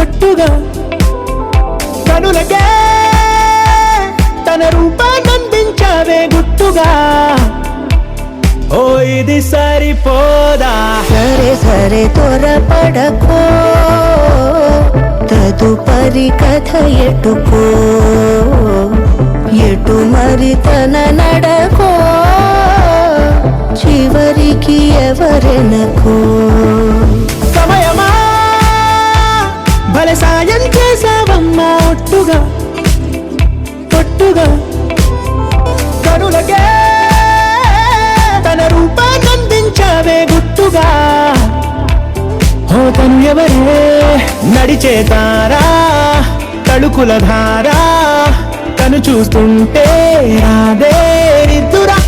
ఒట్టుగా కనులకే తన రూపాన్నందించావే గుట్టుగా. ఓ ఇది సరిపోదా, సరే సరే త్వరపడకో, తదుపరి కథ ఎటుకో, ఎటు మరి తన నడకో, చివరికి ఎవరెనకో. సమయమా భలే సాయం చేసావమ్మా ఒట్టుగా ఒట్టుగా కనులకే తన రూపాన్నందించావే గుట్టుగా. ఓ తను ఎవరే నడిచే తారా, తళుకుల ధారా, తను చూస్తుంటే రాదే నిద్దురా.